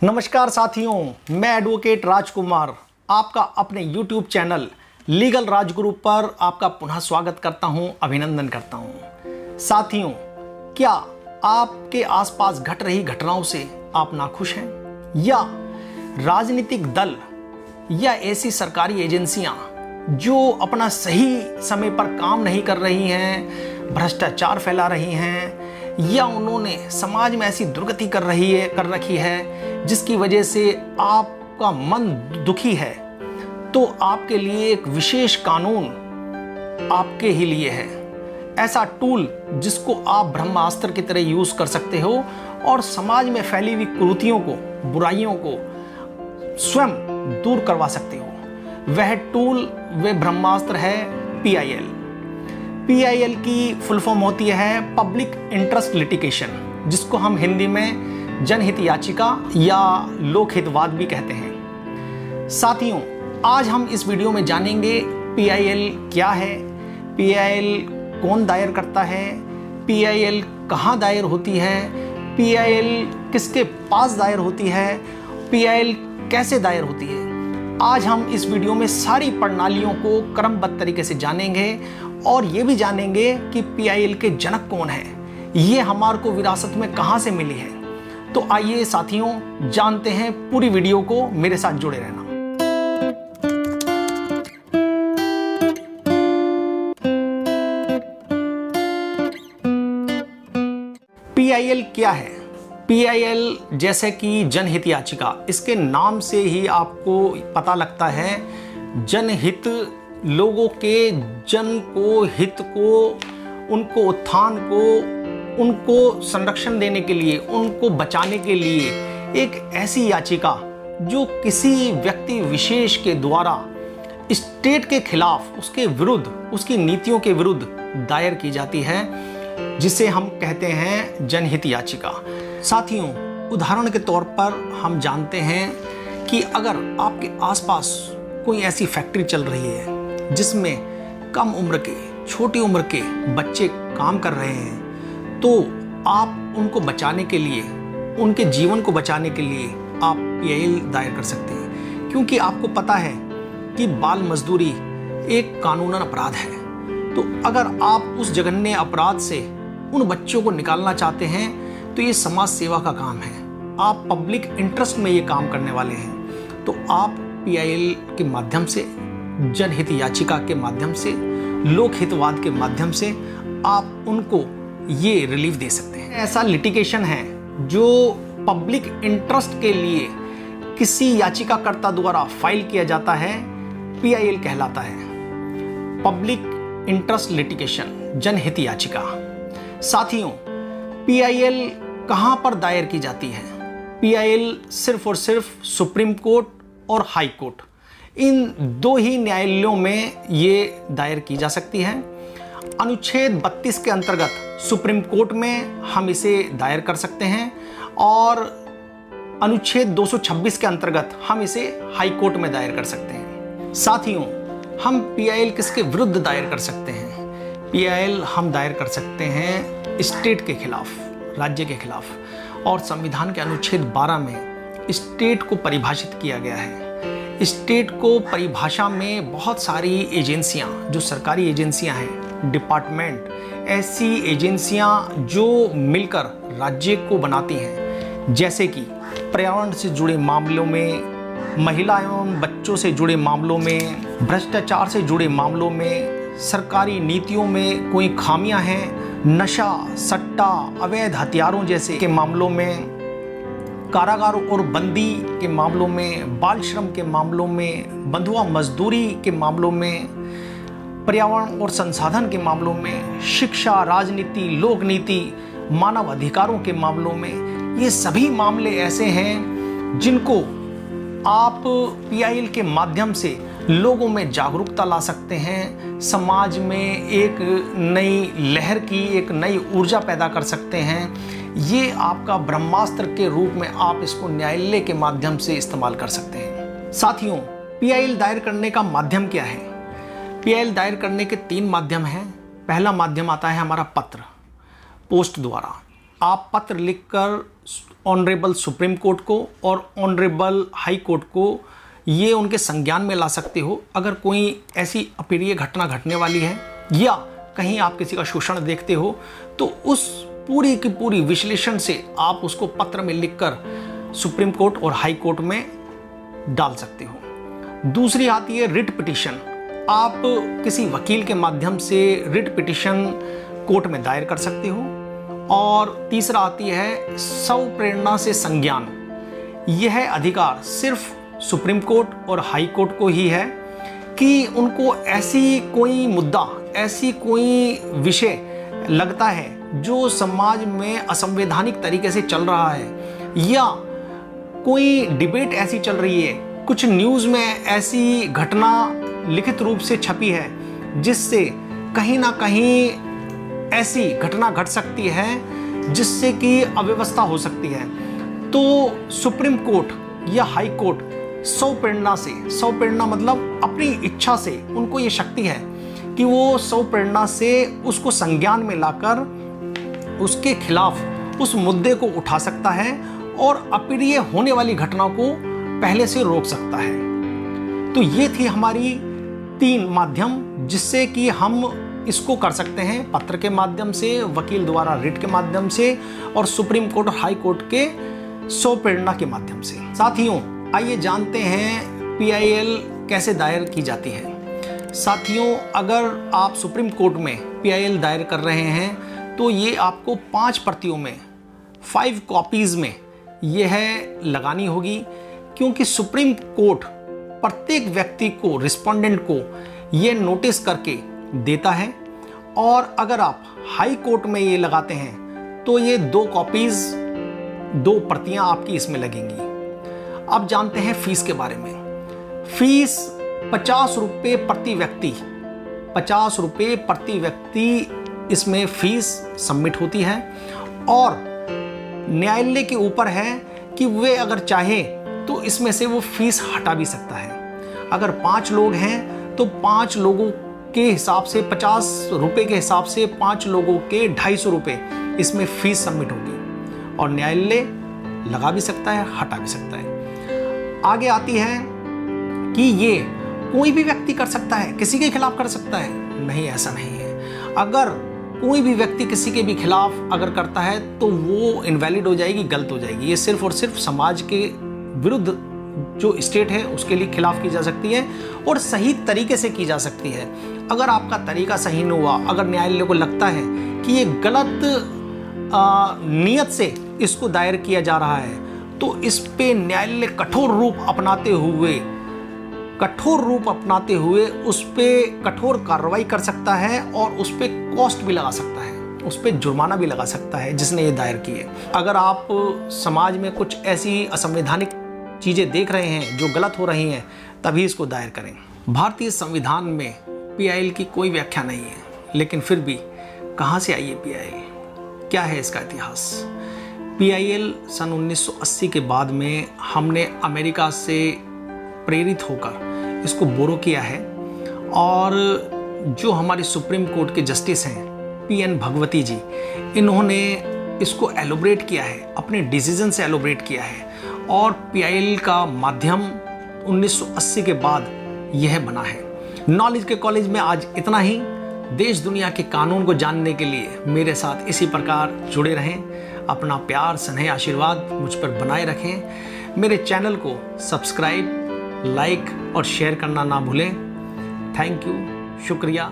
नमस्कार साथियों, मैं एडवोकेट राजकुमार आपका अपने YouTube चैनल लीगल राजगुरु पर आपका पुनः स्वागत करता हूं, अभिनंदन करता हूं। साथियों, क्या आपके आसपास घट रही घटनाओं से आप नाखुश हैं, या राजनीतिक दल या ऐसी सरकारी एजेंसियां जो अपना सही समय पर काम नहीं कर रही हैं, भ्रष्टाचार फैला रही हैं, या उन्होंने समाज में ऐसी दुर्गति कर रखी है जिसकी वजह से आपका मन दुखी है, तो आपके लिए एक विशेष कानून आपके ही लिए है। ऐसा टूल जिसको आप ब्रह्मास्त्र की तरह यूज कर सकते हो और समाज में फैली हुई कुरीतियों को, बुराइयों को स्वयं दूर करवा सकते हो। वह टूल, वह ब्रह्मास्त्र है PIL। PIL की फुल फॉर्म होती है पब्लिक इंटरेस्ट लिटिगेशन, जिसको हम हिंदी में जनहित याचिका या लोकहितवाद भी कहते हैं। साथियों, आज हम इस वीडियो में जानेंगे PIL क्या है, PIL कौन दायर करता है, PIL कहाँ दायर होती है, PIL किसके पास दायर होती है, PIL कैसे दायर होती है। आज हम इस वीडियो में सारी प्रणालियों को क्रमबद्ध तरीके से जानेंगे और ये भी जानेंगे कि PIL के जनक कौन है, ये हमारे को विरासत में कहाँ से मिली है। तो आइए साथियों, जानते हैं पूरी वीडियो को, मेरे साथ जुड़े रहना। PIL क्या है? PIL जैसे कि जनहित याचिका, इसके नाम से ही आपको पता लगता है जनहित, लोगों के जन को, हित को, उनको उत्थान को, उनको संरक्षण देने के लिए, उनको बचाने के लिए एक ऐसी याचिका जो किसी व्यक्ति विशेष के द्वारा स्टेट के खिलाफ, उसके विरुद्ध, उसकी नीतियों के विरुद्ध दायर की जाती है, जिसे हम कहते हैं जनहित याचिका। साथियों, उदाहरण के तौर पर हम जानते हैं कि अगर आपके आसपास कोई ऐसी फैक्ट्री चल रही है जिसमें कम उम्र के, छोटी उम्र के बच्चे काम कर रहे हैं, तो आप उनको बचाने के लिए, उनके जीवन को बचाने के लिए आप PIL दायर कर सकते हैं, क्योंकि आपको पता है कि बाल मजदूरी एक कानूनन अपराध है। तो अगर आप उस जघन्य अपराध से उन बच्चों को निकालना चाहते हैं तो ये समाज सेवा का काम है, आप पब्लिक इंटरेस्ट में ये काम करने वाले हैं। तो आप PIL के माध्यम से, जनहित याचिका के माध्यम से, लोकहितवाद के माध्यम से आप उनको ये रिलीफ दे सकते हैं। ऐसा लिटिगेशन है जो पब्लिक इंटरेस्ट के लिए किसी याचिकाकर्ता द्वारा फाइल किया जाता है, PIL कहलाता है, पब्लिक इंटरेस्ट लिटिगेशन, जनहित याचिका। साथियों, PIL कहां पर दायर की जाती है? PIL सिर्फ और सिर्फ सुप्रीम कोर्ट और हाई कोर्ट, इन दो ही न्यायालयों में ये दायर की जा सकती है। अनुच्छेद 32 के अंतर्गत सुप्रीम कोर्ट में हम इसे दायर कर सकते हैं और अनुच्छेद 226 के अंतर्गत हम इसे हाई कोर्ट में दायर कर सकते हैं। साथियों, हम PIL किसके विरुद्ध दायर कर सकते हैं? PIL हम दायर कर सकते हैं स्टेट के खिलाफ, राज्य के खिलाफ, और संविधान के अनुच्छेद 12 में स्टेट को परिभाषित किया गया है। स्टेट को परिभाषा में बहुत सारी एजेंसियां, जो सरकारी एजेंसियां हैं, डिपार्टमेंट, ऐसी एजेंसियां जो मिलकर राज्य को बनाती हैं, जैसे कि पर्यावरण से जुड़े मामलों में, महिला एवं बच्चों से जुड़े मामलों में, भ्रष्टाचार से जुड़े मामलों में, सरकारी नीतियों में कोई खामियां हैं, नशा, सट्टा, अवैध हथियारों जैसे के मामलों में, कारागारों और बंदी के मामलों में, बाल श्रम के मामलों में, बंधुआ मजदूरी के मामलों में, पर्यावरण और संसाधन के मामलों में, शिक्षा, राजनीति, लोक नीति, मानव अधिकारों के मामलों में। ये सभी मामले ऐसे हैं जिनको आप PIL के माध्यम से लोगों में जागरूकता ला सकते हैं, समाज में एक नई लहर की, एक नई ऊर्जा पैदा कर सकते हैं। ये आपका ब्रह्मास्त्र के रूप में आप इसको न्यायालय के माध्यम से इस्तेमाल कर सकते हैं। साथियों, PIL दायर करने का माध्यम क्या है? PIL दायर करने के 3 माध्यम हैं। पहला माध्यम आता है हमारा पत्र, पोस्ट द्वारा। आप पत्र लिखकर ऑनरेबल सुप्रीम कोर्ट को और ऑनरेबल हाई कोर्ट को ये उनके संज्ञान में ला सकते हो अगर कोई ऐसी अप्रिय घटना घटने वाली है या कहीं आप किसी का शोषण देखते हो, तो उस पूरी की पूरी विश्लेषण से आप उसको पत्र में लिखकर सुप्रीम कोर्ट और हाई कोर्ट में डाल सकते हो। दूसरी आती है रिट पिटीशन। आप किसी वकील के माध्यम से रिट पिटीशन कोर्ट में दायर कर सकते हो। और तीसरा आती है स्वप्रेरणा से संज्ञान। यह अधिकार सिर्फ सुप्रीम कोर्ट और हाई कोर्ट को ही है कि उनको ऐसी कोई मुद्दा, ऐसी कोई विषय लगता है जो समाज में असंवैधानिक तरीके से चल रहा है या कोई डिबेट ऐसी चल रही है, कुछ न्यूज़ में ऐसी घटना लिखित रूप से छपी है जिससे कहीं ना कहीं ऐसी घटना घट सकती है जिससे कि अव्यवस्था हो सकती है, तो सुप्रीम कोर्ट या हाई कोर्ट स्वप्रेरणा मतलब अपनी इच्छा से, उनको ये शक्ति है कि वो स्वप्रेरणा से उसको संज्ञान में लाकर उसके खिलाफ उस मुद्दे को उठा सकता है और अप्रिय होने वाली घटना को पहले से रोक सकता है। तो ये थी हमारी 3 माध्यम जिससे कि हम इसको कर सकते हैं, पत्र के माध्यम से, वकील द्वारा रिट के माध्यम से और सुप्रीम कोर्ट और हाई कोर्ट के स्वप्रेरणा के माध्यम से। साथियों, आइए जानते हैं PIL कैसे दायर की जाती है। साथियों, अगर आप सुप्रीम कोर्ट में PIL दायर कर रहे हैं तो ये आपको 5 प्रतियों में, 5 कॉपीज़ में यह लगानी होगी, क्योंकि सुप्रीम कोर्ट प्रत्येक व्यक्ति को, रिस्पोंडेंट को ये नोटिस करके देता है। और अगर आप हाई कोर्ट में ये लगाते हैं तो ये 2 कॉपीज़, 2 प्रतियां आपकी इसमें लगेंगी। अब जानते हैं फीस के बारे में। फीस 50 रुपये प्रति व्यक्ति, 50 रुपये प्रति व्यक्ति इसमें फीस सबमिट होती है। और न्यायालय के ऊपर है कि वे अगर चाहे तो इसमें से वो फीस हटा भी सकता है। अगर 5 लोग हैं तो 5 लोगों के हिसाब से, 50 रुपये के हिसाब से 5 लोगों के 250 रुपये इसमें फीस सबमिट होगी। और न्यायालय लगा भी सकता है, हटा भी सकता है। आगे आती है कि ये कोई भी व्यक्ति कर सकता है, किसी के खिलाफ कर सकता है? नहीं, ऐसा नहीं है। अगर कोई भी व्यक्ति किसी के भी खिलाफ अगर करता है तो वो इनवैलिड हो जाएगी, गलत हो जाएगी। ये सिर्फ और सिर्फ समाज के विरुद्ध जो स्टेट है उसके लिए खिलाफ की जा सकती है और सही तरीके से की जा सकती है। अगर आपका तरीका सही नहीं हुआ, अगर न्यायालय को लगता है कि ये गलत नियत से इसको दायर किया जा रहा है, तो इस पे न्यायालय कठोर रूप अपनाते हुए उस पे कठोर कार्रवाई कर सकता है और उस पे कॉस्ट भी लगा सकता है, उस पे जुर्माना भी लगा सकता है जिसने ये दायर की है। अगर आप समाज में कुछ ऐसी असंवैधानिक चीज़ें देख रहे हैं जो गलत हो रही हैं, तभी इसको दायर करें। भारतीय संविधान में PIL की कोई व्याख्या नहीं है, लेकिन फिर भी कहाँ से आई है PIL? क्या है इसका इतिहास? PIL सन 1980 के बाद में हमने अमेरिका से प्रेरित होकर इसको बोरो किया है। और जो हमारे सुप्रीम कोर्ट के जस्टिस हैं PN भगवती जी, इन्होंने इसको एलोब्रेट किया है, अपने डिसीजन से एलोब्रेट किया है। और PIL का माध्यम 1980 के बाद यह बना है। नॉलेज के कॉलेज में आज इतना ही। देश दुनिया के कानून को जानने के लिए मेरे साथ इसी प्रकार जुड़े रहें। अपना प्यार, स्नेह, आशीर्वाद मुझ पर बनाए रखें। मेरे चैनल को सब्सक्राइब, लाइक और शेयर करना ना भूलें। थैंक यू, शुक्रिया।